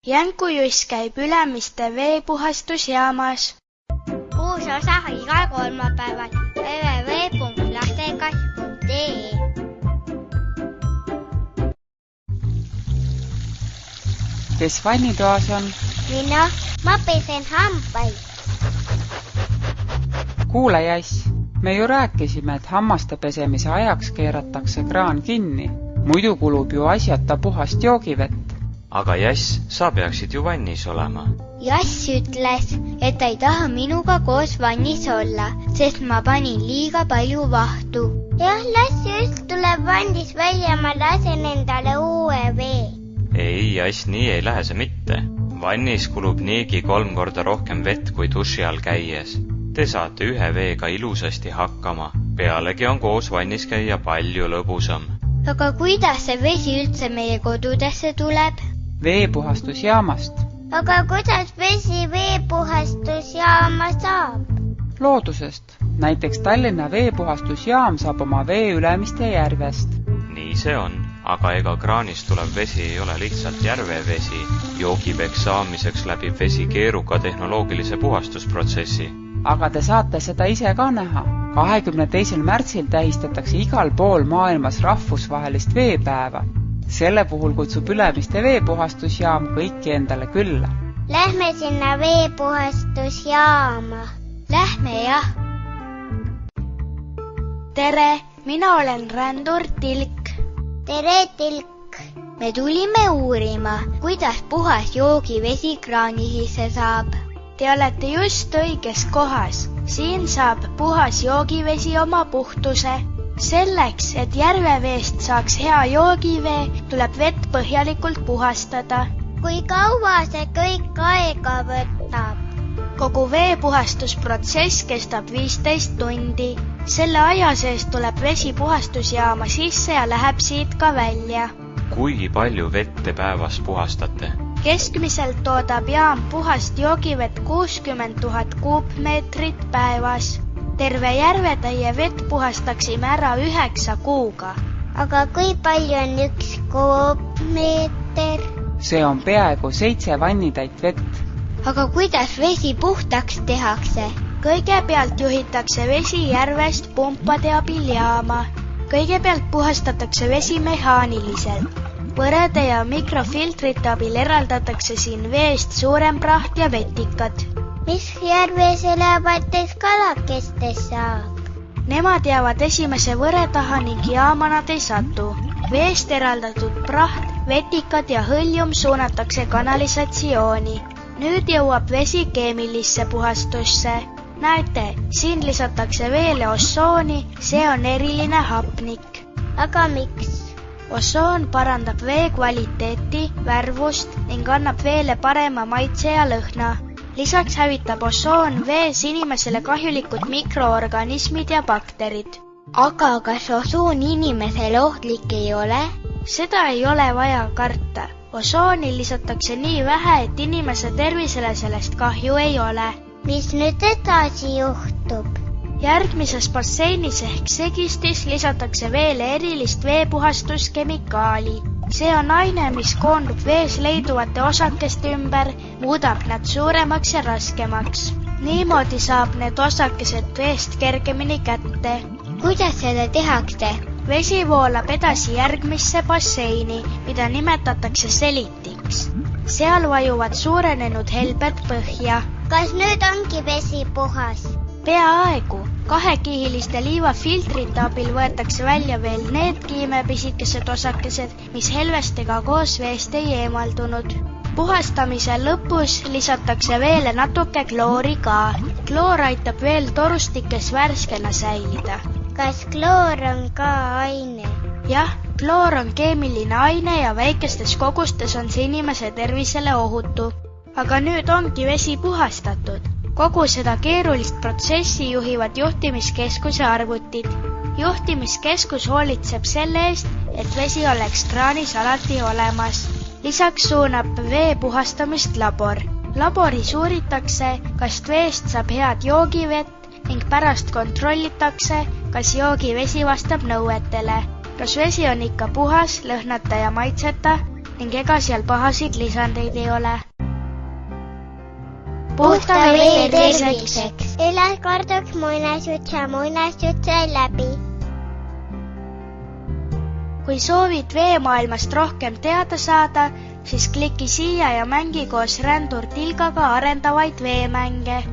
Jänkujuss käib Ülemiste veepuhastusjaamas. Uus osa igal kolmapäeval www.lastekas.ee. Kes vannitoas on? Mina, ma pesen hambaid. Kuule Jass, me ju rääkisime, et hammaste pesemise ajaks keeratakse kraan kinni. Muidu kulub ju asjata puhast joogivett. Aga Jass, sa peaksid ju vannis olema. Jass ütles, et ta ei taha minuga koos vannis olla, sest ma panin liiga palju vahtu. Jah, las just tuleb vannis välja, ma lasen endale uue vee. Ei, Jass, nii ei lähe see mitte. Vannis kulub niigi 3 korda rohkem vett kui duši all käies. Te saate ühe veega ilusasti hakkama. Pealegi on koos vannis käia palju lõbusam. Aga kuidas see vesi üldse meie kodudesse tuleb? Veepuhastusjaamast. Aga kuidas vesi veepuhastusjaama saab? Loodusest. Näiteks Tallinna veepuhastusjaam saab oma vee Ülemiste järvest. Nii see on, aga ega kraanist tulev vesi ei ole lihtsalt järvevesi. Joogiveks saamiseks läbib vesi keeruka tehnoloogilise puhastusprotsessi. Aga te saate seda ise ka näha. 22. märtsil tähistatakse igal pool maailmas rahvusvahelist veepäeva. Selle puhul kutsub Ülemiste veepuhastusjaam kõiki endale külla. Lähme sinna veepuhastusjaama. Lähme, jah. Tere, mina olen rändur Tilk. Tere, Tilk. Me tulime uurima, kuidas puhas joogivesi kraani sisse saab. Te olete just õiges kohas. Siin saab puhas joogivesi oma puhtuse. Selleks, et järveveest saaks hea joogivee, tuleb vett põhjalikult puhastada. Kui kaua see kõik aega võtab? Kogu veepuhastusprotsess kestab 15 tundi. Selle aja sees tuleb vesi puhastusjaama sisse ja läheb siit ka välja. Kui palju vett te päevas puhastate? Keskmiselt toodab jaam puhast joogivett 60 000 kuupmeetrit päevas. Terve järvetäie vett puhastaksime ära 9 kuuga. Aga kui palju on 1 kuupmeeter? See on peaaegu 7 vannitäit vett. Aga kuidas vesi puhtaks tehakse? Kõigepealt juhitakse vesi järvest pumpade abil jaama. Kõigepealt puhastatakse vesi mehaaniliselt. Võrede ja mikrofiltrite abil eraldatakse siin veest suurem praht ja vetikad. Mis järves elavatest kalakestest saab? Nemad jäävad esimese võre taha ning jaama nad ei satu. Veest eraldatud praht, vetikad ja hõljum suunatakse kanalisatsiooni. Nüüd jõuab vesi keemilisse puhastusse. Näete, siin lisatakse veele osooni, see on eriline hapnik. Aga miks? Osoon parandab vee kvaliteeti, värvust ning annab veele parema maitse ja lõhna. Lisaks hävitab osoon vees inimesele kahjulikud mikroorganismid ja bakterid. Aga kas osoon inimesele ohtlik ei ole? Seda ei ole vaja karta. Osooni lisatakse nii vähe, et inimese tervisele sellest kahju ei ole. Mis nüüd edasi juhtub? Järgmises basseinis ehk segistis lisatakse veele erilist veepuhastuskemikaali. See on aine, mis koondub vees leiduvate osakeste ümber, muudab nad suuremaks ja raskemaks. Niimoodi saab need osakesed veest kergemini kätte. Kuidas seda tehakse? Vesi voolab edasi järgmisse basseini, mida nimetatakse selitiks. Seal vajuvad suurenenud helbed põhja. Kas nüüd ongi vesi puhas? Peaaegu. 2-kihiliste liivafiltrite abil võetakse välja veel need kiimepisikesed osakesed, mis helvestega koos veest ei eemaldunud. Puhastamise lõpus lisatakse veele natuke kloori ka. Kloor aitab veel torustikes värskena säilida. Kas kloor on ka aine? Jah, kloor on keemiline aine ja väikestes kogustes on see inimese tervisele ohutu. Aga nüüd ongi vesi puhastatud. Kogu seda keerulist protsessi juhivad juhtimiskeskuse arvutid. Juhtimiskeskus hoolitseb selle eest, et vesi oleks kraanis alati olemas. Lisaks suunab vee puhastamist labor. Laboris uuritakse, kas veest saab head joogivett ning pärast kontrollitakse, kas joogivesi vastab nõuetele. Kas vesi on ikka puhas, lõhnata ja maitseta ning ega seal pahasid lisandeid ei ole. Puhta vee terviseks. Üles korduks muinasjutt ja muinasjutt sai läbi. Kui soovid veemaailmast rohkem teada saada, siis kliki siia ja mängi koos Rändur Tilgaga arendavaid veemänge.